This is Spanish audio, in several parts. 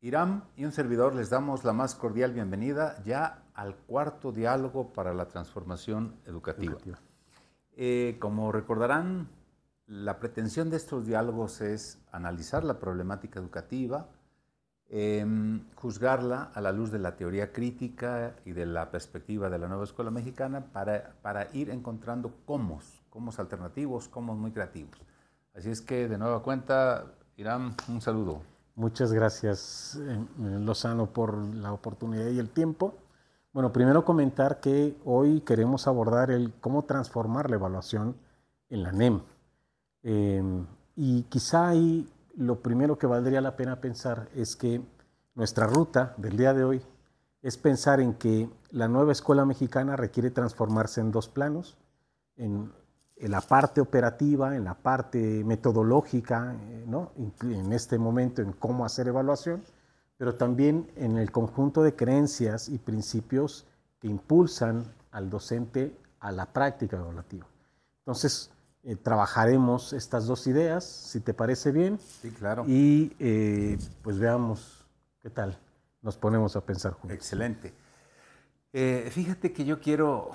Irán y un servidor les damos la más cordial bienvenida ya al cuarto diálogo para la transformación educativa. Como recordarán, la pretensión de estos diálogos es analizar la problemática educativa, juzgarla a la luz de la teoría crítica y de la perspectiva de la nueva escuela mexicana para ir encontrando cómo alternativos, cómo muy creativos. Así es que, de nueva cuenta, Irán, un saludo. Muchas gracias, Lozano, por la oportunidad y el tiempo. Bueno, primero comentar que hoy queremos abordar el cómo transformar la evaluación en la NEM. Y quizá ahí lo primero que valdría la pena pensar es que nuestra ruta del día de hoy es pensar en que la nueva escuela mexicana requiere transformarse en dos planos, en la parte operativa, en la parte metodológica, ¿no? En este momento en cómo hacer evaluación, pero también en el conjunto de creencias y principios que impulsan al docente a la práctica evaluativa. Entonces, trabajaremos estas dos ideas, si te parece bien. Sí, claro. Y pues veamos qué tal nos ponemos a pensar juntos. Excelente. Fíjate que yo quiero,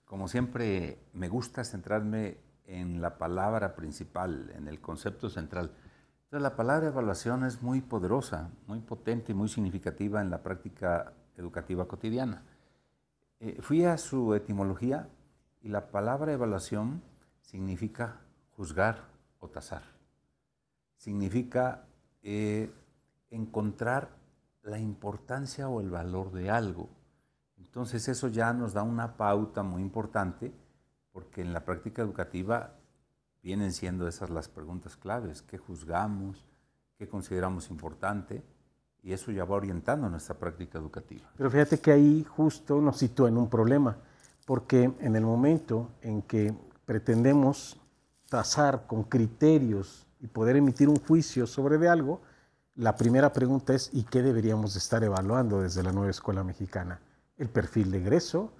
como siempre, me gusta centrarme en la palabra principal, en el concepto central. Entonces, la palabra evaluación es muy poderosa, muy potente y muy significativa en la práctica educativa cotidiana. Fui a su etimología y la palabra evaluación significa juzgar o tasar. Significa encontrar la importancia o el valor de algo. Entonces eso ya nos da una pauta muy importante, porque en la práctica educativa vienen siendo esas las preguntas claves: ¿qué juzgamos? ¿Qué consideramos importante? Y eso ya va orientando nuestra práctica educativa. Pero fíjate que ahí justo nos sitúa en un problema, porque en el momento en que pretendemos tasar con criterios y poder emitir un juicio sobre de algo, la primera pregunta es: ¿y qué deberíamos estar evaluando desde la nueva escuela mexicana? ¿El perfil de egreso?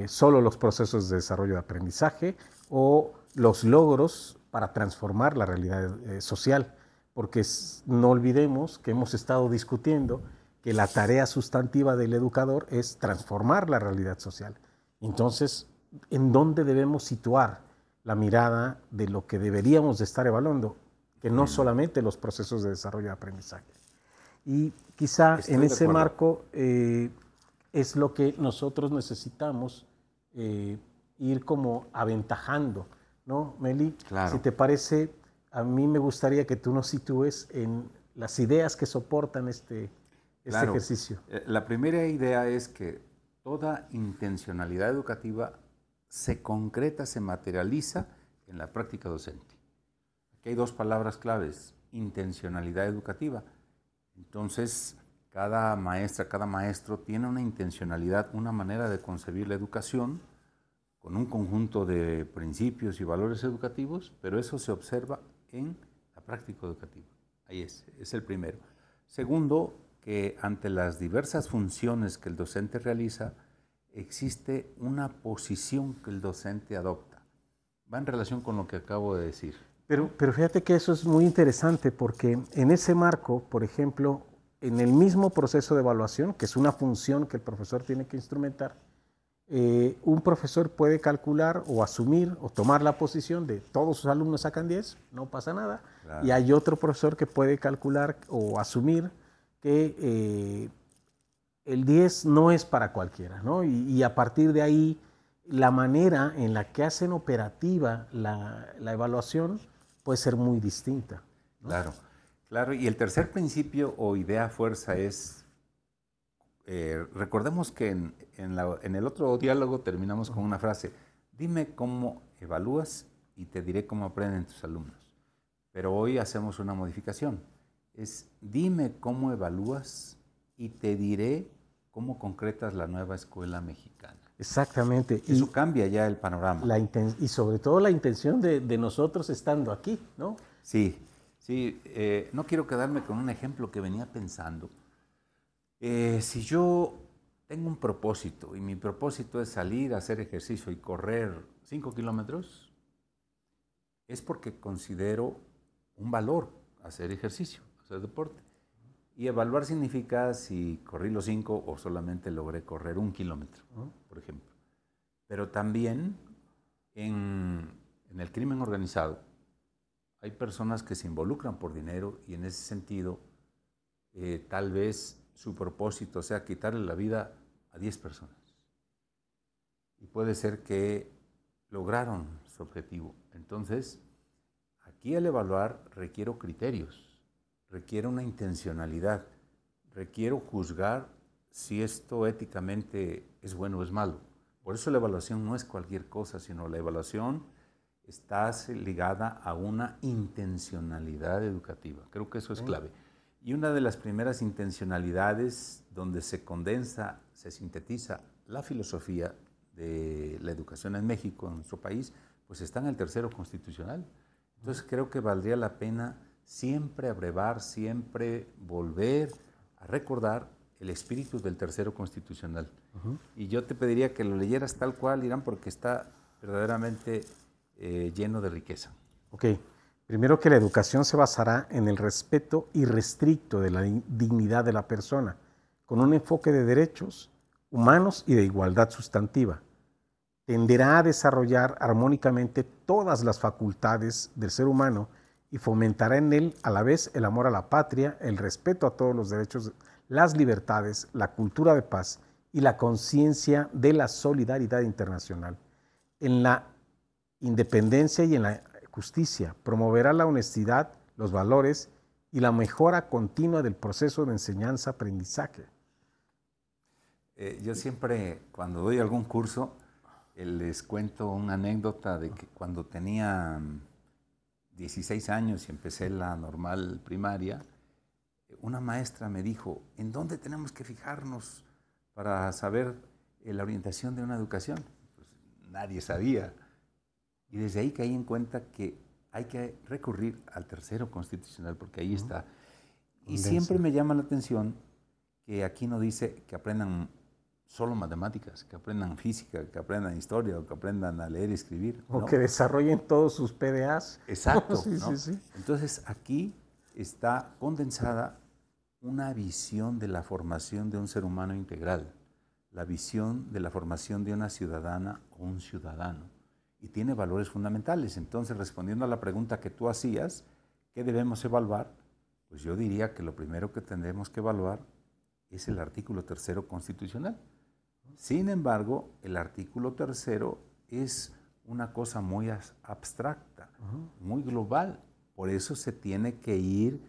¿Solo los procesos de desarrollo de aprendizaje? ¿O los logros para transformar la realidad social? Porque no olvidemos que hemos estado discutiendo que la tarea sustantiva del educador es transformar la realidad social. Entonces, ¿en dónde debemos situar la mirada de lo que deberíamos de estar evaluando? Que no solamente los procesos de desarrollo de aprendizaje. Y quizá en ese marco es lo que nosotros necesitamos ir como aventajando, ¿no, Meli? Claro. Si te parece, a mí me gustaría que tú nos sitúes en las ideas que soportan este ejercicio. La primera idea es que toda intencionalidad educativa se concreta, se materializa en la práctica docente. Aquí hay dos palabras claves: intencionalidad educativa. Entonces, cada maestra, cada maestro tiene una intencionalidad, una manera de concebir la educación con un conjunto de principios y valores educativos, pero eso se observa en la práctica educativa. Ahí es el primero. Segundo, que ante las diversas funciones que el docente realiza, existe una posición que el docente adopta. Va en relación con lo que acabo de decir. Pero fíjate que eso es muy interesante, porque en ese marco, por ejemplo, en el mismo proceso de evaluación, que es una función que el profesor tiene que instrumentar, un profesor puede calcular o asumir o tomar la posición de todos sus alumnos sacan 10, no pasa nada. Claro. Y hay otro profesor que puede calcular o asumir que el 10 no es para cualquiera, ¿no? Y a partir de ahí, la manera en la que hacen operativa la evaluación puede ser muy distinta, ¿no? Claro, claro. Y el tercer principio o idea fuerza es, recordemos que en el otro diálogo terminamos con una frase: dime cómo evalúas y te diré cómo aprenden tus alumnos. Pero hoy hacemos una modificación. Es: dime cómo evalúas y te diré cómo concretas la nueva escuela mexicana. Exactamente. Eso cambia ya el panorama. Y sobre todo la intención de nosotros estando aquí, ¿no? Sí, sí. No quiero quedarme con un ejemplo que venía pensando. Si yo tengo un propósito y mi propósito es salir a hacer ejercicio y correr 5 kilómetros, es porque considero un valor hacer ejercicio, hacer deporte. Y evaluar significa si corrí los 5 o solamente logré correr 1 kilómetro, por ejemplo. Pero también en el crimen organizado hay personas que se involucran por dinero y en ese sentido tal vez su propósito sea quitarle la vida a 10 personas. Y puede ser que lograron su objetivo. Entonces, aquí al evaluar requiero criterios, requiere una intencionalidad, requiero juzgar si esto éticamente es bueno o es malo. Por eso la evaluación no es cualquier cosa, sino la evaluación está ligada a una intencionalidad educativa. Creo que eso es clave. Y una de las primeras intencionalidades donde se condensa, se sintetiza la filosofía de la educación en México, en nuestro país, pues está en el tercero constitucional. Entonces creo que valdría la pena siempre abrevar, siempre volver a recordar el espíritu del tercero constitucional. Y yo te pediría que lo leyeras tal cual, Irán, porque está verdaderamente lleno de riqueza. Ok. Primero, que la educación se basará en el respeto irrestricto de la dignidad de la persona, con un enfoque de derechos humanos y de igualdad sustantiva. Tenderá a desarrollar armónicamente todas las facultades del ser humano y fomentará en él a la vez el amor a la patria, el respeto a todos los derechos, las libertades, la cultura de paz y la conciencia de la solidaridad internacional. En la independencia y en la justicia promoverá la honestidad, los valores y la mejora continua del proceso de enseñanza-aprendizaje. Yo siempre, cuando doy algún curso, les cuento una anécdota de que cuando tenía 16 años y empecé la normal primaria, una maestra me dijo, ¿en dónde tenemos que fijarnos para saber la orientación de una educación? Pues nadie sabía. Y desde ahí caí en cuenta que hay que recurrir al tercero constitucional, porque ahí está. Y siempre me llama la atención que aquí no dice que aprendan solo matemáticas, que aprendan física, que aprendan historia, o que aprendan a leer y escribir. O ¿no? Que desarrollen todos sus PDAs. Exacto. Sí, ¿no? sí. Entonces aquí está condensada una visión de la formación de un ser humano integral, la visión de la formación de una ciudadana o un ciudadano. Y tiene valores fundamentales. Entonces, respondiendo a la pregunta que tú hacías, ¿qué debemos evaluar? Pues yo diría que lo primero que tendremos que evaluar es el artículo 3 constitucional. Sin embargo, el artículo 3 es una cosa muy abstracta, muy global. Por eso se tiene que ir,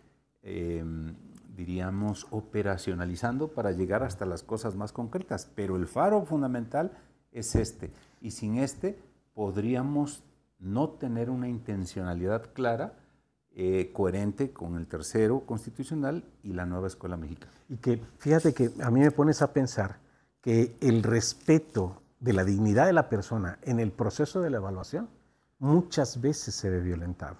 diríamos, operacionalizando para llegar hasta las cosas más concretas. Pero el faro fundamental es este. Y sin este podríamos no tener una intencionalidad clara, coherente con el tercero constitucional y la nueva escuela mexicana. Y que fíjate que a mí me pones a pensar que el respeto de la dignidad de la persona en el proceso de la evaluación muchas veces se ve violentado.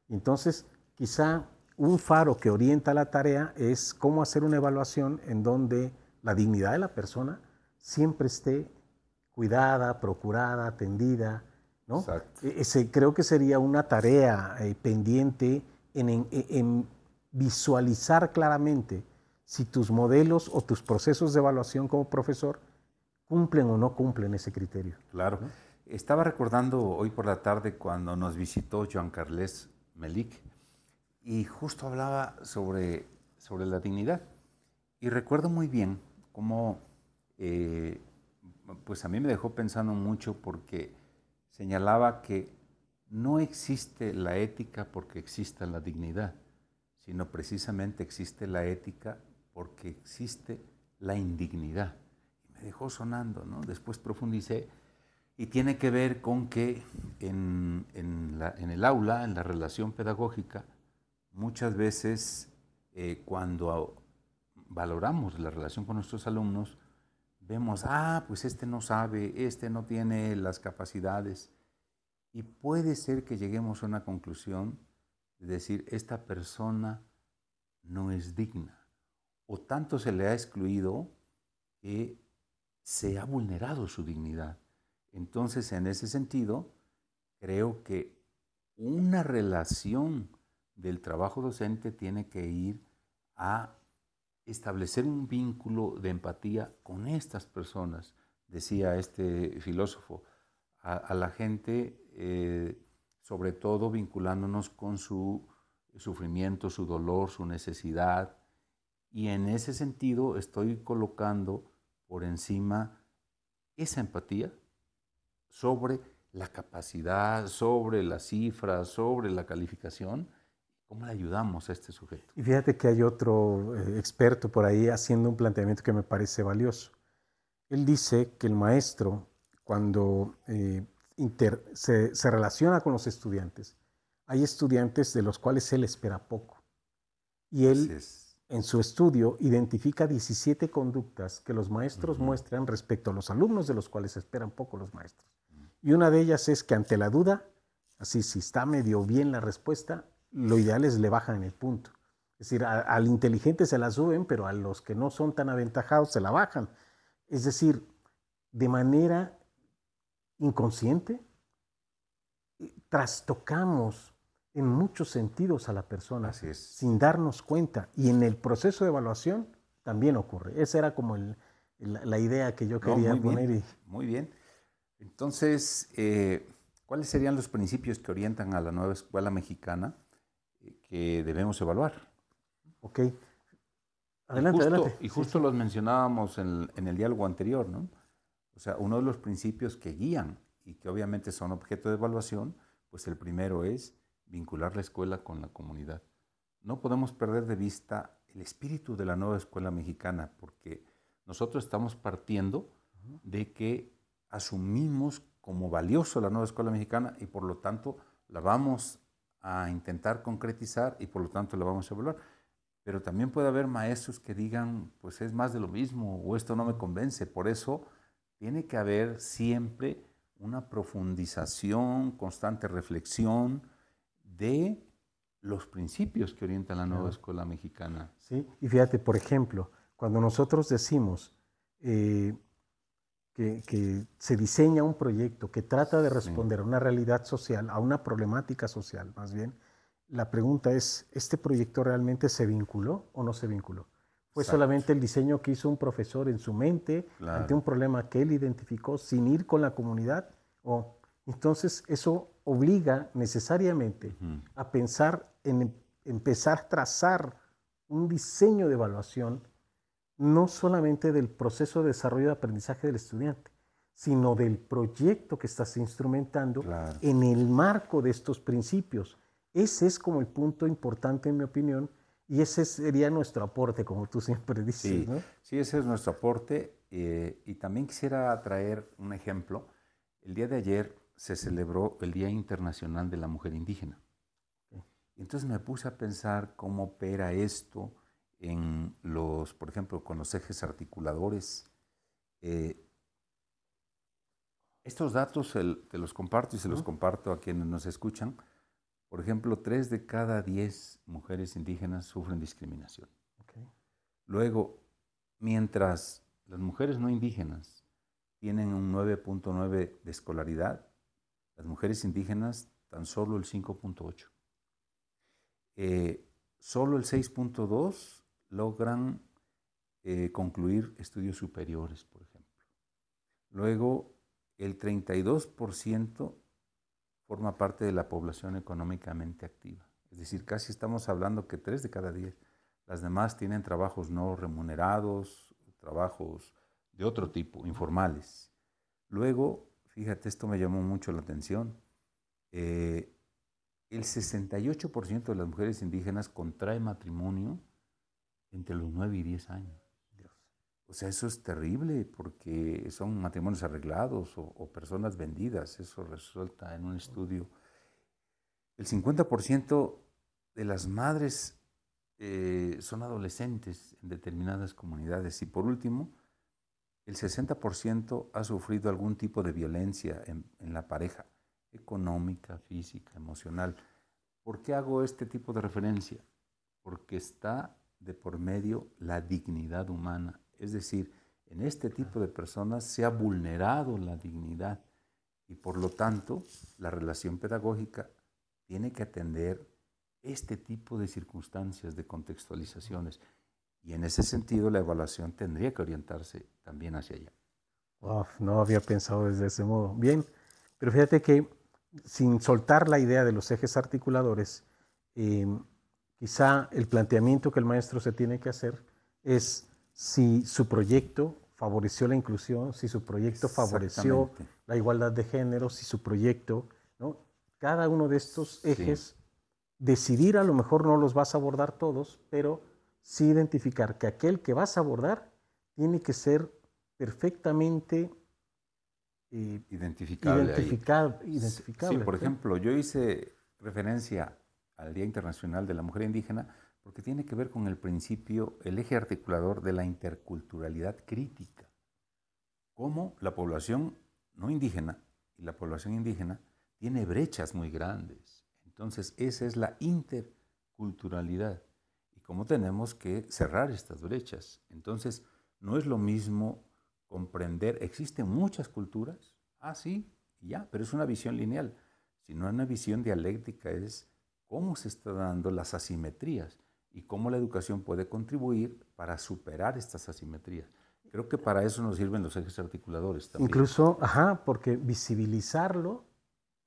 Entonces, quizá un faro que orienta la tarea es cómo hacer una evaluación en donde la dignidad de la persona siempre esté cuidada, procurada, atendida, ¿no? Exacto. Creo que sería una tarea pendiente en visualizar claramente si tus modelos o tus procesos de evaluación como profesor cumplen o no cumplen ese criterio. Claro. ¿No? Estaba recordando hoy por la tarde cuando nos visitó Joan Carles Melik y justo hablaba sobre la dignidad. Y recuerdo muy bien cómo pues a mí me dejó pensando mucho porque señalaba que no existe la ética porque exista la dignidad, sino precisamente existe la ética porque existe la indignidad. Y me dejó sonando, ¿no? Después profundicé y tiene que ver con que en el aula, en la relación pedagógica, muchas veces cuando valoramos la relación con nuestros alumnos, vemos, pues este no sabe, este no tiene las capacidades. Y puede ser que lleguemos a una conclusión de decir, esta persona no es digna. O tanto se le ha excluido que se ha vulnerado su dignidad. Entonces, en ese sentido, creo que una relación del trabajo docente tiene que ir a establecer un vínculo de empatía con estas personas, decía este filósofo, a la gente, sobre todo vinculándonos con su sufrimiento, su dolor, su necesidad. Y en ese sentido estoy colocando por encima esa empatía sobre la capacidad, sobre las cifras, sobre la calificación. ¿Cómo le ayudamos a este sujeto? Y fíjate que hay otro experto por ahí haciendo un planteamiento que me parece valioso. Él dice que el maestro, cuando se relaciona con los estudiantes, hay estudiantes de los cuales él espera poco. Y él, en su estudio, identifica 17 conductas que los maestros muestran respecto a los alumnos de los cuales esperan poco los maestros. Y una de ellas es que ante la duda, así si está medio bien la respuesta, lo ideal es le bajan el punto. Es decir, al inteligente se la suben, pero a los que no son tan aventajados se la bajan. Es decir, de manera inconsciente, trastocamos en muchos sentidos a la persona sin darnos cuenta. Y en el proceso de evaluación también ocurre. Esa era como la idea que yo quería poner. Muy bien. Entonces, ¿cuáles serían los principios que orientan a la nueva escuela mexicana que debemos evaluar? Ok. Adelante. Y justo los mencionábamos en el diálogo anterior, ¿no? O sea, uno de los principios que guían y que obviamente son objeto de evaluación, pues el primero es vincular la escuela con la comunidad. No podemos perder de vista el espíritu de la nueva escuela mexicana, porque nosotros estamos partiendo de que asumimos como valioso la nueva escuela mexicana y por lo tanto la vamos a intentar concretizar y por lo tanto la vamos a evaluar. Pero también puede haber maestros que digan, pues es más de lo mismo o esto no me convence. Por eso tiene que haber siempre una profundización, constante reflexión de los principios que orientan la nueva escuela mexicana. Sí, y fíjate, por ejemplo, cuando nosotros decimos que se diseña un proyecto que trata de responder a una realidad social, a una problemática social más bien, la pregunta es, ¿este proyecto realmente se vinculó o no se vinculó? ¿Fue solamente el diseño que hizo un profesor en su mente ante un problema que él identificó sin ir con la comunidad? ¿O entonces eso obliga necesariamente a pensar en empezar a trazar un diseño de evaluación no solamente del proceso de desarrollo de aprendizaje del estudiante, sino del proyecto que estás instrumentando en el marco de estos principios? Ese es como el punto importante, en mi opinión, y ese sería nuestro aporte, como tú siempre dices, sí, ¿no? Sí, ese es nuestro aporte. Y también quisiera traer un ejemplo. El día de ayer se celebró el Día Internacional de la Mujer Indígena. Entonces me puse a pensar cómo opera esto en por ejemplo, con los ejes articuladores. Estos datos te los comparto y se los comparto a quienes nos escuchan. Por ejemplo, 3 de cada 10 mujeres indígenas sufren discriminación. Luego, mientras las mujeres no indígenas tienen un 9.9 de escolaridad, las mujeres indígenas tan solo el 5.8. Solo el 6.2 logran concluir estudios superiores, por ejemplo. Luego, el 32% forma parte de la población económicamente activa. Es decir, casi estamos hablando que 3 de cada 10. Las demás tienen trabajos no remunerados, trabajos de otro tipo, informales. Luego, fíjate, esto me llamó mucho la atención, el 68% de las mujeres indígenas contrae matrimonio entre los 9 y 10 años. O sea, eso es terrible porque son matrimonios arreglados o personas vendidas. Eso resulta en un estudio. El 50% de las madres son adolescentes en determinadas comunidades. Y por último, el 60% ha sufrido algún tipo de violencia en la pareja, económica, física, emocional. ¿Por qué hago este tipo de referencia? Porque está de por medio la dignidad humana. Es decir, en este tipo de personas se ha vulnerado la dignidad y por lo tanto la relación pedagógica tiene que atender este tipo de circunstancias, de contextualizaciones. Y en ese sentido la evaluación tendría que orientarse también hacia allá. Wow, no había pensado desde ese modo. Bien, pero fíjate que sin soltar la idea de los ejes articuladores, eh, quizá el planteamiento que el maestro se tiene que hacer es si su proyecto favoreció la inclusión, si su proyecto favoreció la igualdad de género, si su proyecto, ¿no? Cada uno de estos ejes, decidir, a lo mejor no los vas a abordar todos, pero sí identificar que aquel que vas a abordar tiene que ser perfectamente identificable. Identificable. Sí, por ejemplo, yo hice referencia al Día Internacional de la Mujer Indígena porque tiene que ver con el principio, el eje articulador de la interculturalidad crítica. Cómo la población no indígena y la población indígena tiene brechas muy grandes. Entonces, esa es la interculturalidad. Y cómo tenemos que cerrar estas brechas. Entonces, no es lo mismo comprender, existen muchas culturas, sí, ya, pero es una visión lineal, sino una visión dialéctica, es cómo se están dando las asimetrías y cómo la educación puede contribuir para superar estas asimetrías. Creo que para eso nos sirven los ejes articuladores también. Incluso, porque visibilizarlo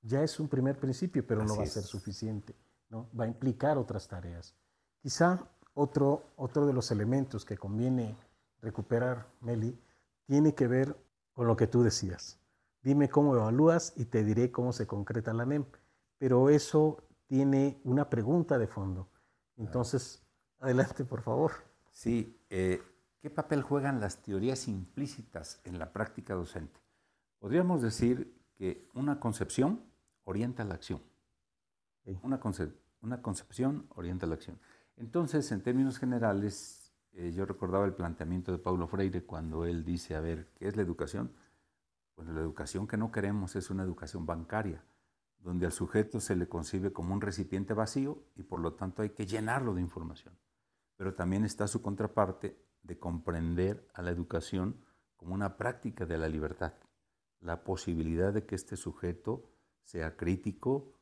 ya es un primer principio, pero no va a ser suficiente, ¿no? Va a implicar otras tareas. Quizá otro de los elementos que conviene recuperar, Meli, tiene que ver con lo que tú decías. Dime cómo evalúas y te diré cómo se concreta la NEM. Pero eso tiene una pregunta de fondo. Entonces, adelante, por favor. Sí, ¿qué papel juegan las teorías implícitas en la práctica docente? Podríamos decir que una concepción orienta la acción. Sí. Una concepción orienta la acción. Entonces, en términos generales, yo recordaba el planteamiento de Paulo Freire cuando él dice, a ver, ¿qué es la educación? Pues la educación que no queremos es una educación bancaria, donde al sujeto se le concibe como un recipiente vacío y por lo tanto hay que llenarlo de información. Pero también está su contraparte de comprender a la educación como una práctica de la libertad, la posibilidad de que este sujeto sea crítico,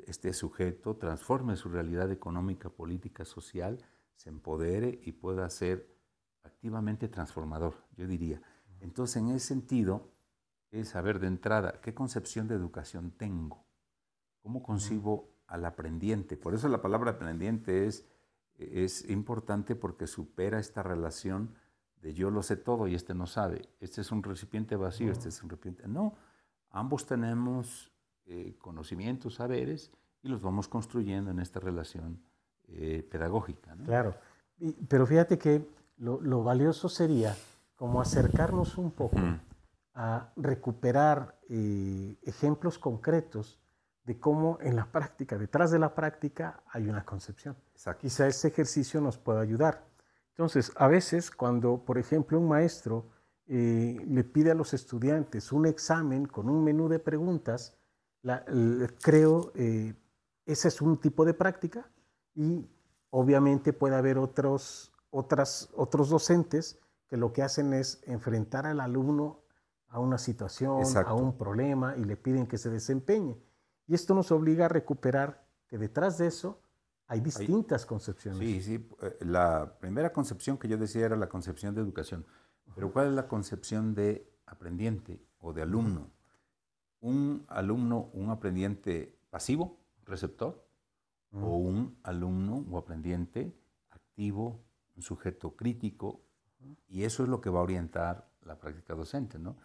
este sujeto transforme su realidad económica, política, social, se empodere y pueda ser activamente transformador, yo diría. Entonces, en ese sentido, es saber de entrada qué concepción de educación tengo, cómo concibo al aprendiente. Por eso la palabra aprendiente es importante porque supera esta relación de yo lo sé todo y este no sabe. Este es un recipiente vacío, este es un recipiente... No, ambos tenemos conocimientos, saberes y los vamos construyendo en esta relación pedagógica, ¿no? Claro, pero fíjate que lo valioso sería como acercarnos un poco a recuperar ejemplos concretos de cómo en la práctica, detrás de la práctica, hay una concepción. Exacto. Quizá ese ejercicio nos pueda ayudar. Entonces, a veces cuando, por ejemplo, un maestro le pide a los estudiantes un examen con un menú de preguntas, creo ese es un tipo de práctica y obviamente puede haber otros docentes que lo que hacen es enfrentar al alumno a una situación, a un problema y le piden que se desempeñe. Y esto nos obliga a recuperar que detrás de eso hay distintas concepciones. Sí. La primera concepción que yo decía era la concepción de educación. Pero ¿cuál es la concepción de aprendiente o de alumno? Un alumno, un aprendiente pasivo, receptor, o un alumno o aprendiente activo, un sujeto crítico, y eso es lo que va a orientar la práctica docente, ¿no?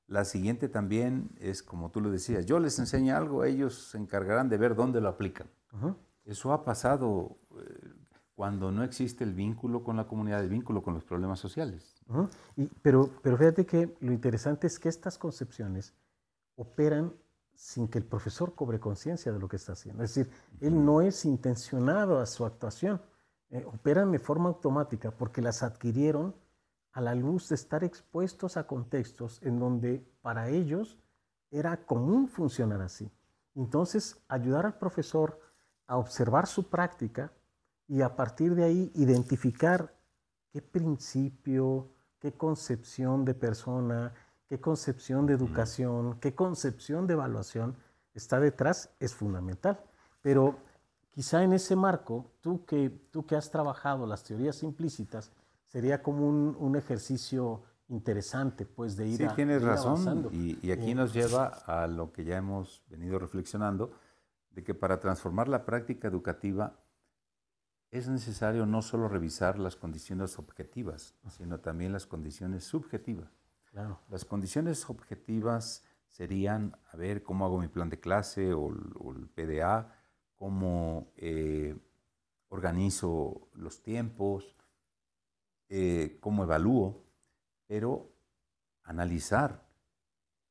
La siguiente también es, como tú lo decías, yo les enseño algo, ellos se encargarán de ver dónde lo aplican. Eso ha pasado cuando no existe el vínculo con la comunidad, el vínculo con los problemas sociales. Pero fíjate que lo interesante es que estas concepciones operan sin que el profesor cobre conciencia de lo que está haciendo. Es decir, él no es intencionado a su actuación. Operan de forma automática porque las adquirieron a la luz de estar expuestos a contextos en donde para ellos era común funcionar así. Entonces, ayudar al profesor a observar su práctica y a partir de ahí identificar qué principio, qué concepción de persona, qué concepción de educación, qué concepción de evaluación está detrás es fundamental. Pero quizá en ese marco, tú que has trabajado las teorías implícitas, sería como un ejercicio interesante, pues, de ir, Sí, tienes razón, avanzando. y aquí nos lleva a lo que ya hemos venido reflexionando, de que para transformar la práctica educativa es necesario no solo revisar las condiciones objetivas, sino también las condiciones subjetivas. Claro. Las condiciones objetivas serían, a ver, cómo hago mi plan de clase o el PDA, cómo organizo los tiempos, cómo evalúo, pero analizar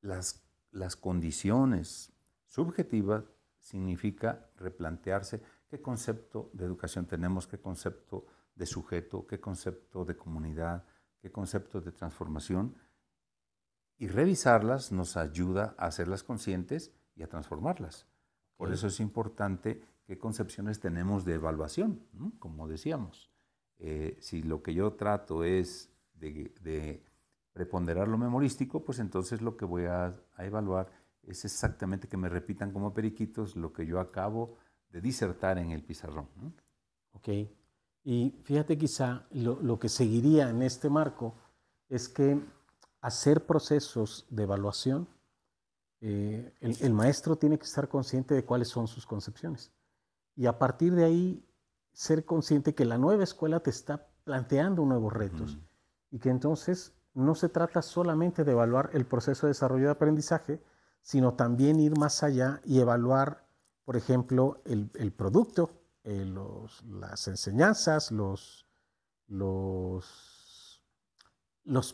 las condiciones subjetivas significa replantearse qué concepto de educación tenemos, qué concepto de sujeto, qué concepto de comunidad, qué concepto de transformación, y revisarlas nos ayuda a hacerlas conscientes y a transformarlas. Por eso es importante qué concepciones tenemos de evaluación, ¿no? Como decíamos, si lo que yo trato es de preponderar lo memorístico, pues entonces lo que voy a evaluar es exactamente que me repitan como periquitos lo que yo acabo de disertar en el pizarrón, ¿no? Ok. Y fíjate, quizá lo que seguiría en este marco es que hacer procesos de evaluación, el maestro tiene que estar consciente de cuáles son sus concepciones. Y a partir de ahí, ser consciente que la nueva escuela te está planteando nuevos retos. Y que entonces no se trata solamente de evaluar el proceso de desarrollo de aprendizaje, sino también ir más allá y evaluar, por ejemplo, el producto, las enseñanzas, los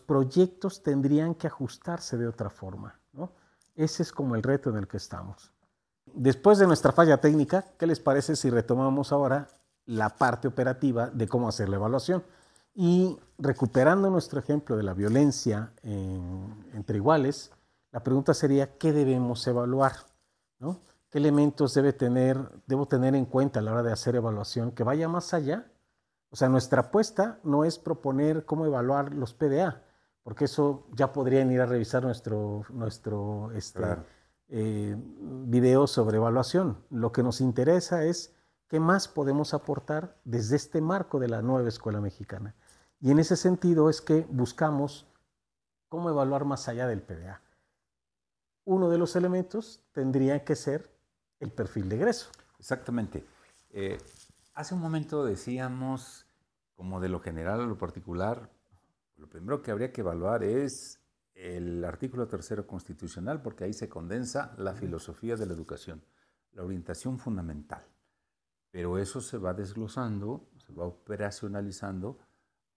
proyectos tendrían que ajustarse de otra forma, ¿no? Ese es como el reto en el que estamos. Después de nuestra falla técnica, ¿qué les parece si retomamos ahora la parte operativa de cómo hacer la evaluación? Y recuperando nuestro ejemplo de la violencia entre iguales, la pregunta sería, ¿qué debemos evaluar? ¿No? ¿Qué elementos debo tener en cuenta a la hora de hacer evaluación que vaya más allá? O sea, nuestra apuesta no es proponer cómo evaluar los PDA, porque eso ya podrían ir a revisar nuestro Claro. video sobre evaluación. Lo que nos interesa es qué más podemos aportar desde este marco de la nueva escuela mexicana. Y en ese sentido es que buscamos cómo evaluar más allá del PDA. Uno de los elementos tendría que ser el perfil de egreso. Exactamente. Hace un momento decíamos, como de lo general a lo particular, lo primero que habría que evaluar es el artículo 3º constitucional, porque ahí se condensa la filosofía de la educación, la orientación fundamental. Pero eso se va desglosando, se va operacionalizando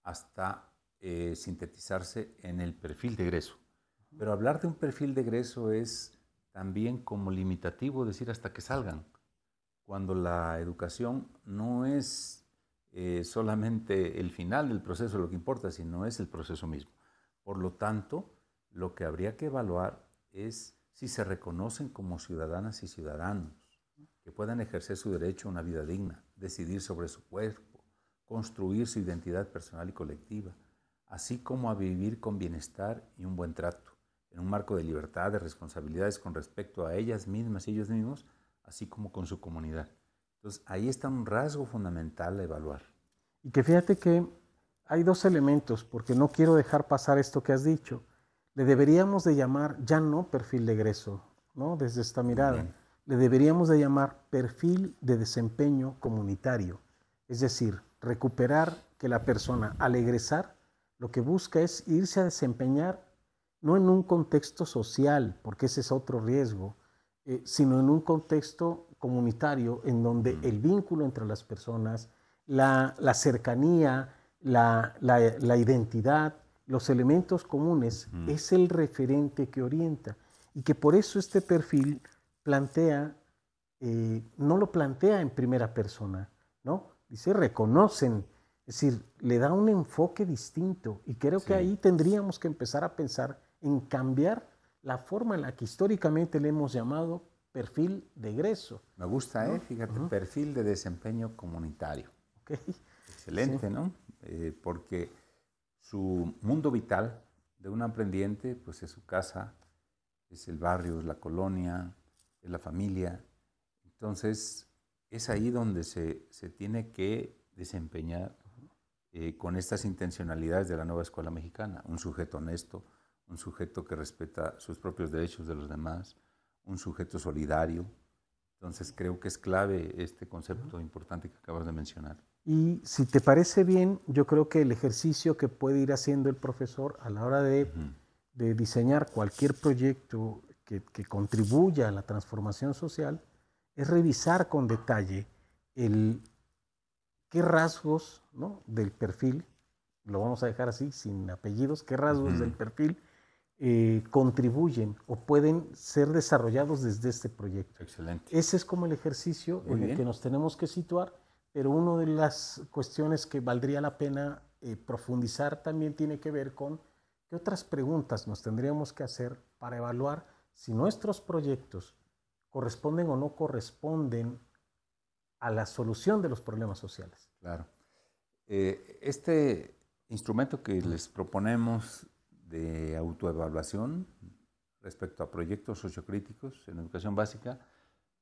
hasta sintetizarse en el perfil de egreso. Pero hablar de un perfil de egreso es también como limitativo decir hasta que salgan, cuando la educación no es solamente el final del proceso lo que importa, sino es el proceso mismo. Por lo tanto, lo que habría que evaluar es si se reconocen como ciudadanas y ciudadanos, que puedan ejercer su derecho a una vida digna, decidir sobre su cuerpo, construir su identidad personal y colectiva, así como a vivir con bienestar y un buen trato, en un marco de libertad, de responsabilidades con respecto a ellas mismas y ellos mismos, así como con su comunidad. Entonces, ahí está un rasgo fundamental a evaluar. Y que fíjate que hay dos elementos, porque no quiero dejar pasar esto que has dicho. Le deberíamos de llamar ya no perfil de egreso, ¿no? Desde esta mirada. Le deberíamos de llamar perfil de desempeño comunitario. Es decir, recuperar que la persona al egresar lo que busca es irse a desempeñar no en un contexto social, porque ese es otro riesgo, sino en un contexto comunitario en donde el vínculo entre las personas, la cercanía, la identidad, los elementos comunes es el referente que orienta y que por eso este perfil plantea, no lo plantea en primera persona, ¿no? Dice, reconocen, es decir, le da un enfoque distinto y creo que ahí tendríamos que empezar a pensar en cambiar la forma en la que históricamente le hemos llamado perfil de egreso. Me gusta, ¿no? Fíjate, perfil de desempeño comunitario. Okay. Excelente, ¿no? Porque su mundo vital de un aprendiente, pues es su casa, es el barrio, es la colonia, es la familia. Entonces, es ahí donde se tiene que desempeñar con estas intencionalidades de la nueva escuela mexicana. Un sujeto honesto, un sujeto que respeta sus propios derechos de los demás, un sujeto solidario. Entonces creo que es clave este concepto importante que acabas de mencionar. Y si te parece bien, yo creo que el ejercicio que puede ir haciendo el profesor a la hora de diseñar cualquier proyecto que contribuya a la transformación social es revisar con detalle qué rasgos, ¿no?, del perfil, lo vamos a dejar así, sin apellidos, qué rasgos del perfil contribuyen o pueden ser desarrollados desde este proyecto. Excelente. Ese es como el ejercicio en el que nos tenemos que situar, pero una de las cuestiones que valdría la pena profundizar también tiene que ver con qué otras preguntas nos tendríamos que hacer para evaluar si nuestros proyectos corresponden o no corresponden a la solución de los problemas sociales. Claro. Este instrumento que les proponemos de autoevaluación respecto a proyectos sociocríticos en educación básica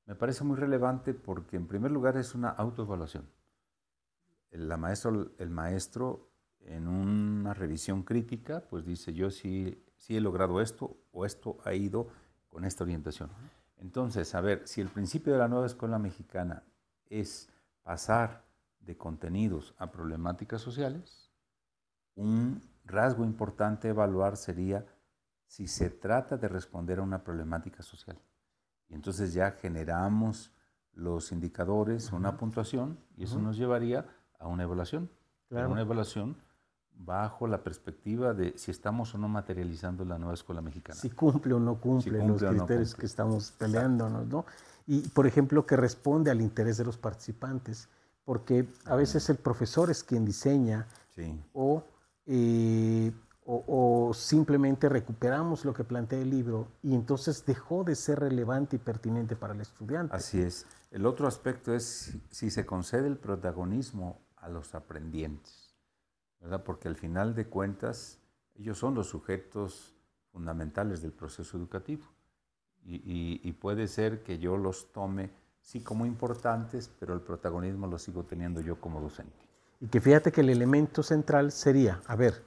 me parece muy relevante porque en primer lugar es una autoevaluación. El maestro en una revisión crítica pues dice yo sí he logrado esto o esto ha ido con esta orientación. Entonces, a ver, si el principio de la nueva escuela mexicana es pasar de contenidos a problemáticas sociales, un rasgo importante a evaluar sería si se trata de responder a una problemática social. Y entonces ya generamos los indicadores, una puntuación, y eso nos llevaría a una evaluación. Claro. Una evaluación bajo la perspectiva de si estamos o no materializando la nueva escuela mexicana. Si cumple o no cumple, los criterios que estamos peleándonos, ¿no? Y, por ejemplo, que responde al interés de los participantes, porque a veces el profesor es quien diseña o simplemente recuperamos lo que plantea el libro y entonces dejó de ser relevante y pertinente para el estudiante. Así es. El otro aspecto es si se concede el protagonismo a los aprendientes, ¿verdad? Porque al final de cuentas ellos son los sujetos fundamentales del proceso educativo y puede ser que yo los tome sí como importantes, pero el protagonismo lo sigo teniendo yo como docente. Y que fíjate que el elemento central sería, a ver,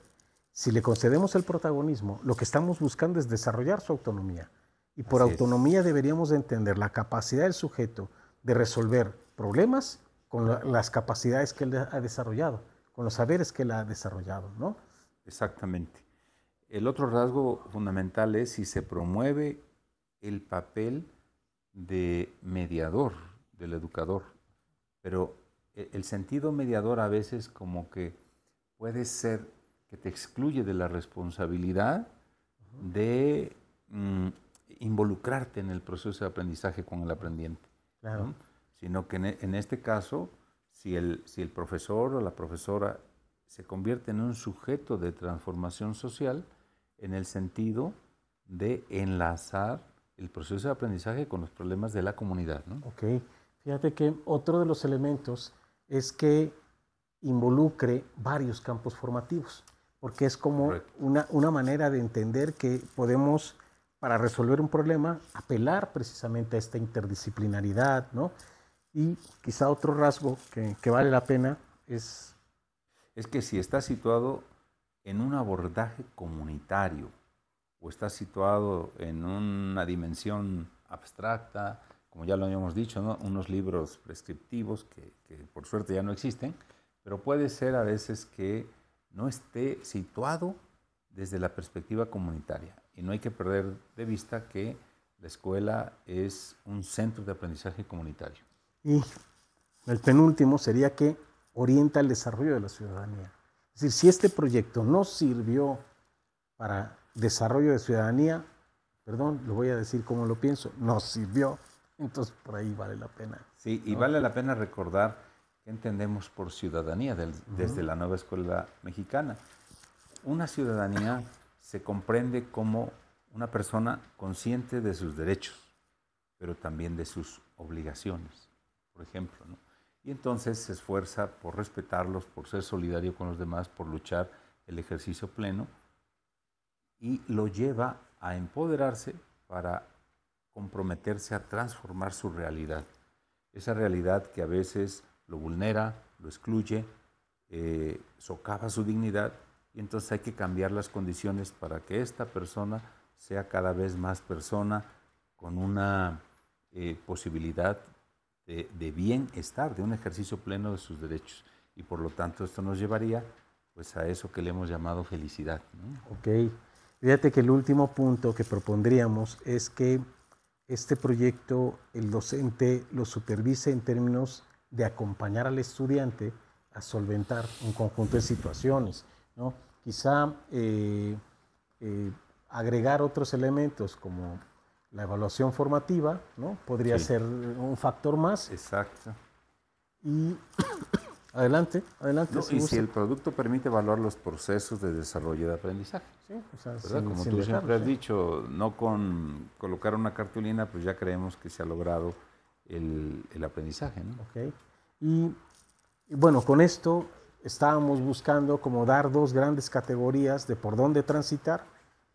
si le concedemos el protagonismo, lo que estamos buscando es desarrollar su autonomía. Y por autonomía deberíamos de entender la capacidad del sujeto de resolver problemas con las capacidades que él ha desarrollado, con los saberes que él ha desarrollado, ¿no? Exactamente. El otro rasgo fundamental es si se promueve el papel de mediador, del educador. Pero el sentido mediador a veces como que puede ser que te excluye de la responsabilidad de involucrarte en el proceso de aprendizaje con el aprendiente. Claro. ¿No? Sino que en este caso, si el profesor o la profesora se convierte en un sujeto de transformación social en el sentido de enlazar el proceso de aprendizaje con los problemas de la comunidad, ¿no? Ok. Fíjate que otro de los elementos es que involucre varios campos formativos, porque es como una manera de entender que podemos, para resolver un problema, apelar precisamente a esta interdisciplinaridad, ¿no? Y quizá otro rasgo que vale la pena es que si está situado en un abordaje comunitario o está situado en una dimensión abstracta, como ya lo habíamos dicho, ¿no? Unos libros prescriptivos que por suerte ya no existen, pero puede ser a veces que no esté situado desde la perspectiva comunitaria. Y no hay que perder de vista que la escuela es un centro de aprendizaje comunitario. Y el penúltimo sería que orienta el desarrollo de la ciudadanía. Es decir, si este proyecto no sirvió para desarrollo de ciudadanía, perdón, lo voy a decir como lo pienso, no sirvió, entonces por ahí vale la pena. Sí, y vale la pena recordar qué entendemos por ciudadanía desde la nueva escuela mexicana. Una ciudadanía se comprende como una persona consciente de sus derechos, pero también de sus obligaciones, por ejemplo, ¿no? Y entonces se esfuerza por respetarlos, por ser solidario con los demás, por luchar el ejercicio pleno y lo lleva a empoderarse para comprometerse a transformar su realidad. Esa realidad que a veces lo vulnera, lo excluye, socava su dignidad, y entonces hay que cambiar las condiciones para que esta persona sea cada vez más persona con una posibilidad de bienestar, de un ejercicio pleno de sus derechos. Y por lo tanto esto nos llevaría pues a eso que le hemos llamado felicidad, ¿no? Ok. Fíjate que el último punto que propondríamos es que este proyecto el docente lo supervise en términos de acompañar al estudiante a solventar un conjunto de situaciones, ¿no? Quizá agregar otros elementos como la evaluación formativa, ¿no? Podría ser un factor más. Exacto. Y adelante. No, y si el producto permite evaluar los procesos de desarrollo de aprendizaje. Sí, o sea, ¿verdad? Como tú siempre has dicho, no con colocar una cartulina, pues ya creemos que se ha logrado el aprendizaje, ¿no? Ok. Y bueno, con esto estábamos buscando como dar dos grandes categorías de por dónde transitar,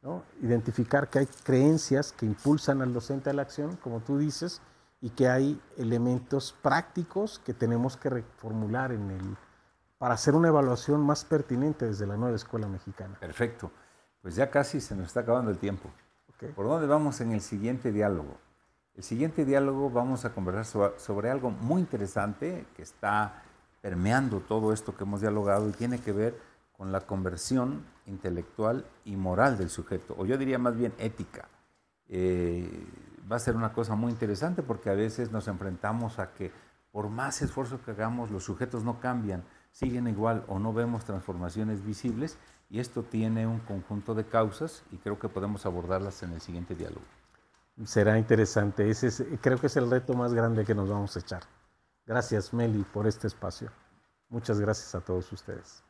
¿no? Identificar que hay creencias que impulsan al docente a la acción, como tú dices, y que hay elementos prácticos que tenemos que reformular para hacer una evaluación más pertinente desde la nueva escuela mexicana. Perfecto. Pues ya casi se nos está acabando el tiempo. Okay. ¿Por dónde vamos en el siguiente diálogo? El siguiente diálogo vamos a conversar sobre algo muy interesante que está permeando todo esto que hemos dialogado y tiene que ver con la conversión intelectual y moral del sujeto, o yo diría más bien ética. Va a ser una cosa muy interesante porque a veces nos enfrentamos a que por más esfuerzo que hagamos, los sujetos no cambian, siguen igual o no vemos transformaciones visibles, y esto tiene un conjunto de causas y creo que podemos abordarlas en el siguiente diálogo. Será interesante. Creo que es el reto más grande que nos vamos a echar. Gracias, Meli, por este espacio. Muchas gracias a todos ustedes.